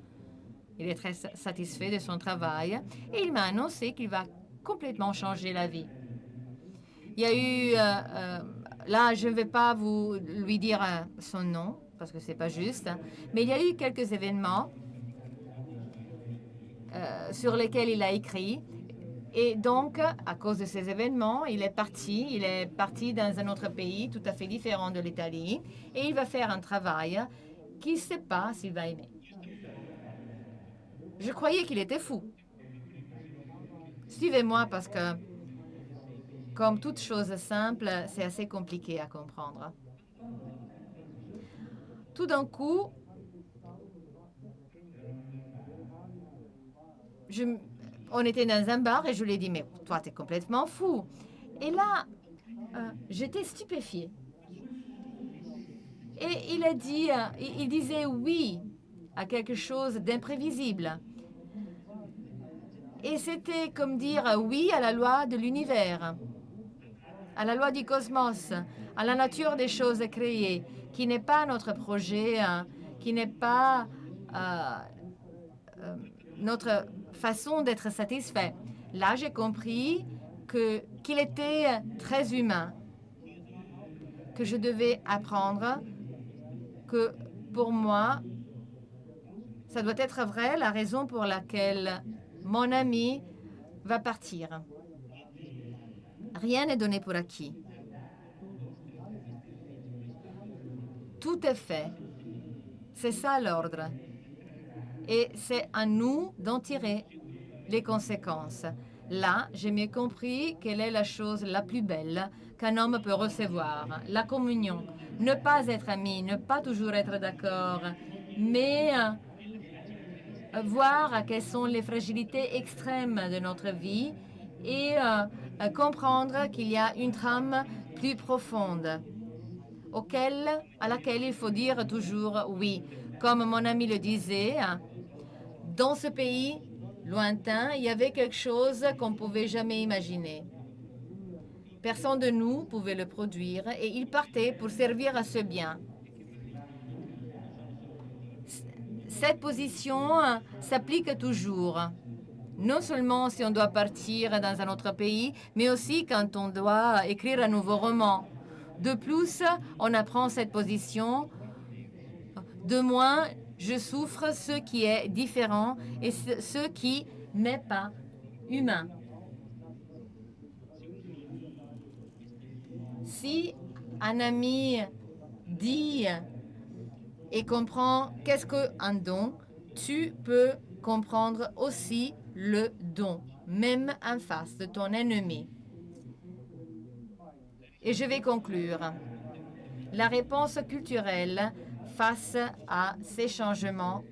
Il est très satisfait de son travail. Et il m'a annoncé qu'il va complètement changer la vie. Il y a eu... là, je ne vais pas lui dire son nom, parce que ce n'est pas juste. Mais il y a eu quelques événements sur lesquels il a écrit. Et donc, à cause de ces événements, il est parti dans un autre pays tout à fait différent de l'Italie. Et il va faire un travail qu'il ne sait pas s'il va aimer. Je croyais qu'il était fou. Suivez-moi parce que, comme toute chose simple, c'est assez compliqué à comprendre. Tout d'un coup, on était dans un bar et je lui ai dit, mais toi, t'es complètement fou. Et là, j'étais stupéfiée. Et il a dit, il disait oui à quelque chose d'imprévisible. Et c'était comme dire oui à la loi de l'univers, à la loi du cosmos, à la nature des choses créées, qui n'est pas notre projet, qui n'est pas notre façon d'être satisfait. Là, j'ai compris qu'il était très humain, que je devais apprendre que pour moi, ça doit être vrai la raison pour laquelle mon ami va partir. Rien n'est donné pour acquis. Tout est fait. C'est ça l'ordre. Et c'est à nous d'en tirer les conséquences. Là, j'ai mieux compris quelle est la chose la plus belle qu'un homme peut recevoir. La communion. Ne pas être ami, ne pas toujours être d'accord, mais voir quelles sont les fragilités extrêmes de notre vie et comprendre qu'il y a une trame plus profonde à laquelle il faut dire toujours oui. Comme mon ami le disait, dans ce pays lointain, il y avait quelque chose qu'on ne pouvait jamais imaginer. Personne de nous pouvait le produire et il partait pour servir à ce bien. Cette position s'applique toujours, non seulement si on doit partir dans un autre pays, mais aussi quand on doit écrire un nouveau roman. De plus, on apprend cette position. De moins, je souffre ce qui est différent et ce qui n'est pas humain. Si un ami dit et comprend qu'est-ce qu'un don, tu peux comprendre aussi le don, même en face de ton ennemi. Et je vais conclure. La réponse culturelle face à ces changements.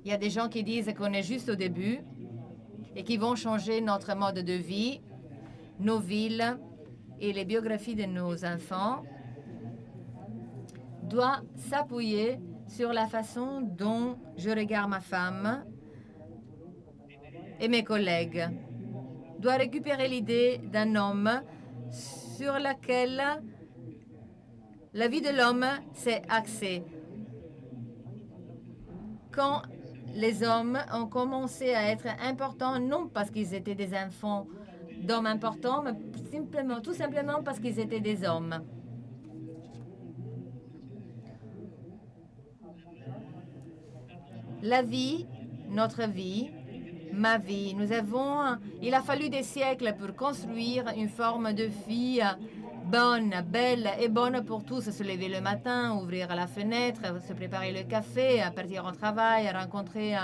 Il y a des gens qui disent qu'on est juste au début et qui vont changer notre mode de vie, nos villes et les biographies de nos enfants doit s'appuyer sur la façon dont je regarde ma femme et mes collègues. Doit récupérer l'idée d'un homme sur laquelle la vie de l'homme s'est axée. Quand les hommes ont commencé à être importants, non parce qu'ils étaient des enfants d'hommes importants, mais tout simplement parce qu'ils étaient des hommes. La vie, notre vie, ma vie, il a fallu des siècles pour construire une forme de vie bonne, belle et bonne pour tous. Se lever le matin, ouvrir la fenêtre, se préparer le café, partir au travail, rencontrer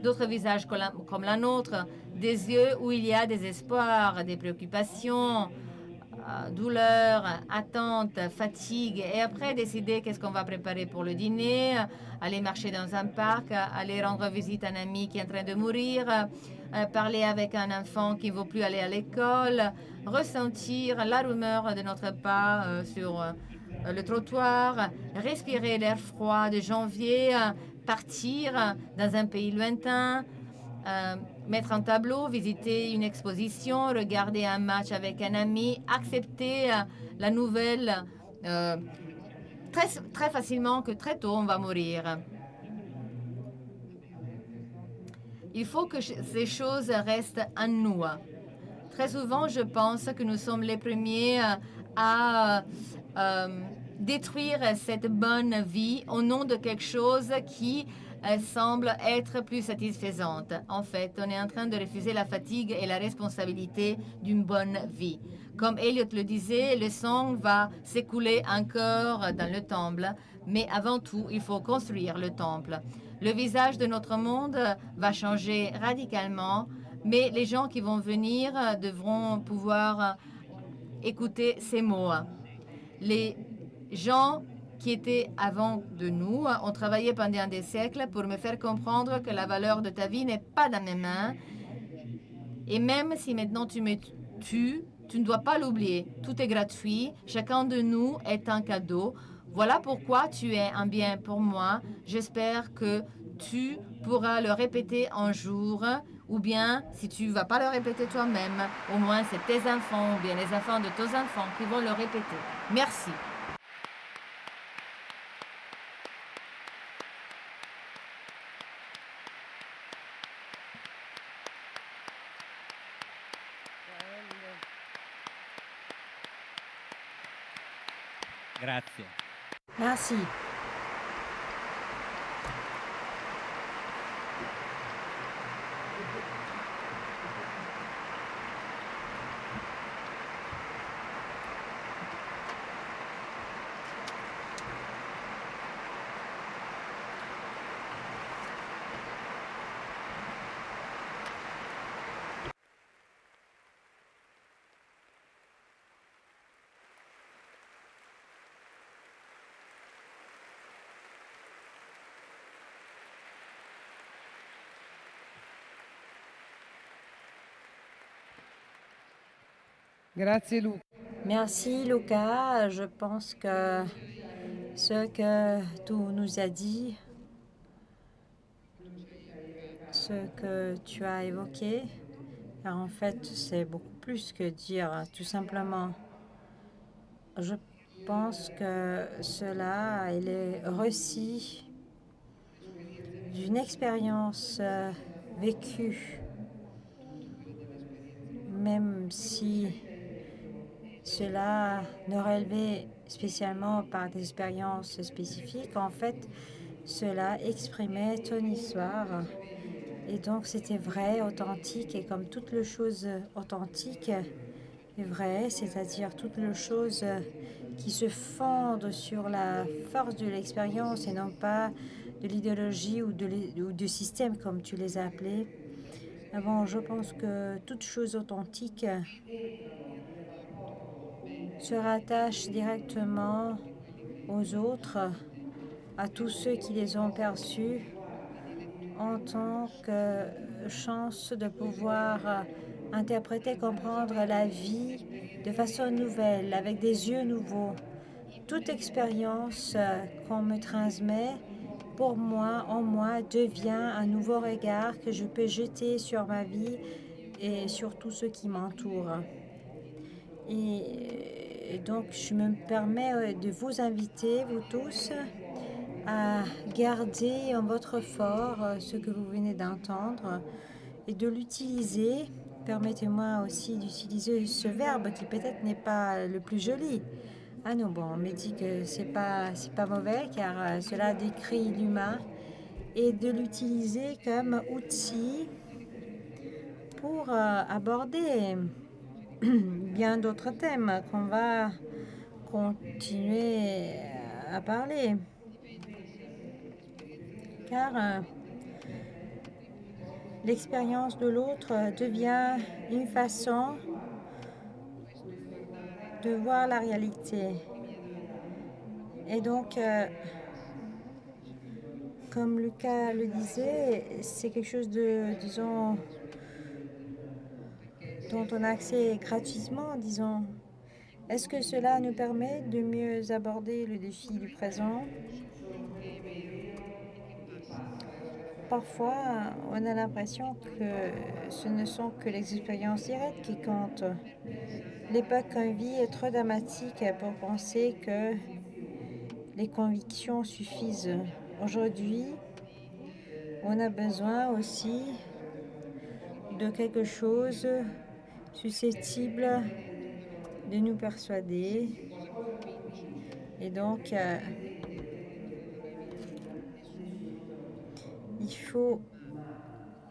d'autres visages comme la nôtre, des yeux où il y a des espoirs, des préoccupations, douleur, attente, fatigue, et après décider qu'est-ce qu'on va préparer pour le dîner, aller marcher dans un parc, aller rendre visite à un ami qui est en train de mourir, parler avec un enfant qui ne veut plus aller à l'école, ressentir la rumeur de notre pas sur le trottoir, respirer l'air froid de janvier, partir dans un pays lointain, mettre un tableau, visiter une exposition, regarder un match avec un ami, accepter la nouvelle très facilement que très tôt on va mourir. Il faut que ces choses restent en nous. Très souvent, je pense que nous sommes les premiers à détruire cette bonne vie au nom de quelque chose qui semble être plus satisfaisante. En fait, on est en train de refuser la fatigue et la responsabilité d'une bonne vie. Comme Eliot le disait, le sang va s'écouler encore dans le temple, mais avant tout, il faut construire le temple. Le visage de notre monde va changer radicalement, mais les gens qui vont venir devront pouvoir écouter ces mots. Les gens qui étaient avant de nous ont travaillé pendant des siècles pour me faire comprendre que la valeur de ta vie n'est pas dans mes mains. Et même si maintenant tu me tues, tu ne dois pas l'oublier. Tout est gratuit. Chacun de nous est un cadeau. Voilà pourquoi tu es un bien pour moi. J'espère que tu pourras le répéter un jour. Ou bien, si tu ne vas pas le répéter toi-même, au moins c'est tes enfants ou bien les enfants de tes enfants qui vont le répéter. Merci. Grazie. Merci. Grazie Luca. Merci Luca. Je pense que ce que tu nous as dit, ce que tu as évoqué, car en fait c'est beaucoup plus que dire tout simplement. Je pense que cela est le récit d'une expérience vécue, même si cela ne relevait spécialement par des expériences spécifiques. En fait, cela exprimait ton histoire. Et donc, c'était vrai, authentique. Et comme toutes les choses authentiques est vraie, c'est-à-dire toutes les choses qui se fondent sur la force de l'expérience et non pas de l'idéologie ou du système, comme tu les as appelés. Bon, je pense que toute chose authentique se rattache directement aux autres, à tous ceux qui les ont perçus en tant que chance de pouvoir interpréter, comprendre la vie de façon nouvelle, avec des yeux nouveaux. Toute expérience qu'on me transmet, pour moi, en moi, devient un nouveau regard que je peux jeter sur ma vie et sur tout ce qui m'entoure. Et donc, je me permets de vous inviter, vous tous, à garder en votre fort ce que vous venez d'entendre et de l'utiliser. Permettez-moi aussi d'utiliser ce verbe qui peut-être n'est pas le plus joli. Ah non, bon, on me dit que c'est pas mauvais car cela décrit l'humain et de l'utiliser comme outil pour aborder bien d'autres thèmes qu'on va continuer à parler. Car l'expérience de l'autre devient une façon de voir la réalité. Et donc, comme Lucas le disait, c'est quelque chose de, disons, dont on a accès gratuitement, disons. Est-ce que cela nous permet de mieux aborder le défi du présent? Parfois, on a l'impression que ce ne sont que les expériences directes qui comptent. L'époque qu'on vit est trop dramatique pour penser que les convictions suffisent. Aujourd'hui, on a besoin aussi de quelque chose susceptible de nous persuader. Et donc, il faut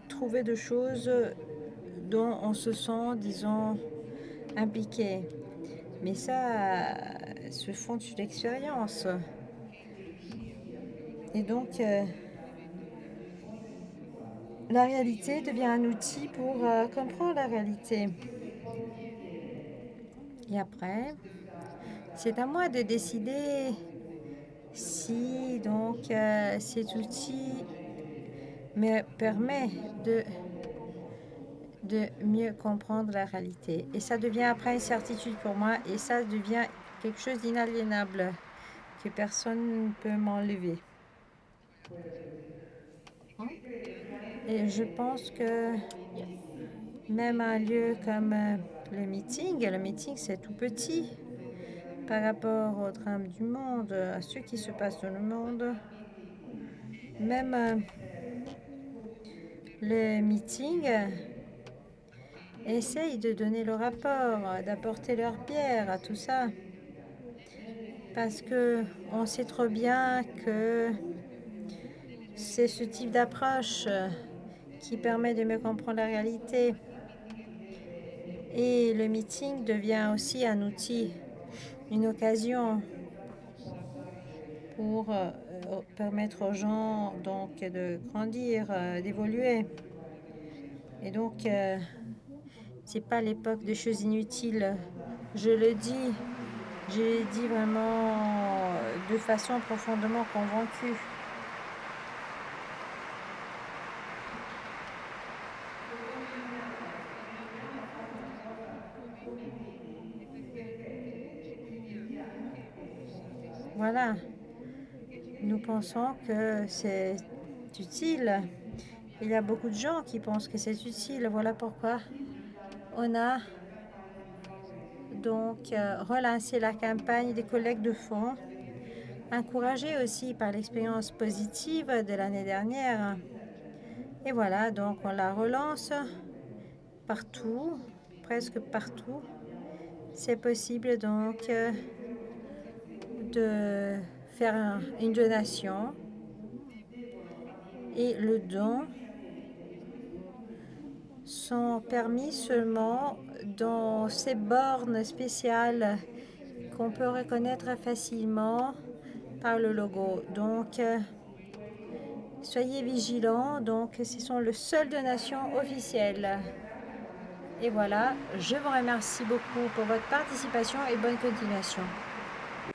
trouver des choses dont on se sent, disons, impliqués. Mais ça se fonde sur l'expérience. Et donc, la réalité devient un outil pour comprendre la réalité. Et après, c'est à moi de décider si donc cet outil me permet de mieux comprendre la réalité. Et ça devient après une certitude pour moi et ça devient quelque chose d'inaliénable que personne ne peut m'enlever. Et je pense que même un lieu comme le meeting c'est tout petit par rapport au drame du monde, à ce qui se passe dans le monde. Même le meeting essaye de donner le rapport, d'apporter leur pierre à tout ça. Parce qu'on sait trop bien que c'est ce type d'approche qui permet de mieux comprendre la réalité. Et le meeting devient aussi un outil, une occasion pour permettre aux gens donc de grandir, d'évoluer. Et donc, c'est pas l'époque des choses inutiles. Je le dis vraiment de façon profondément convaincue. Voilà. Nous pensons que c'est utile. Il y a beaucoup de gens qui pensent que c'est utile. Voilà pourquoi on a donc relancé la campagne des collectes de fonds, encouragée aussi par l'expérience positive de l'année dernière. Et voilà, donc on la relance partout, presque partout. C'est possible donc de faire une donation et le don sont permis seulement dans ces bornes spéciales qu'on peut reconnaître facilement par le logo. Donc, soyez vigilants. Donc, ce sont les seules donations officielles. Et voilà, je vous remercie beaucoup pour votre participation et bonne continuation.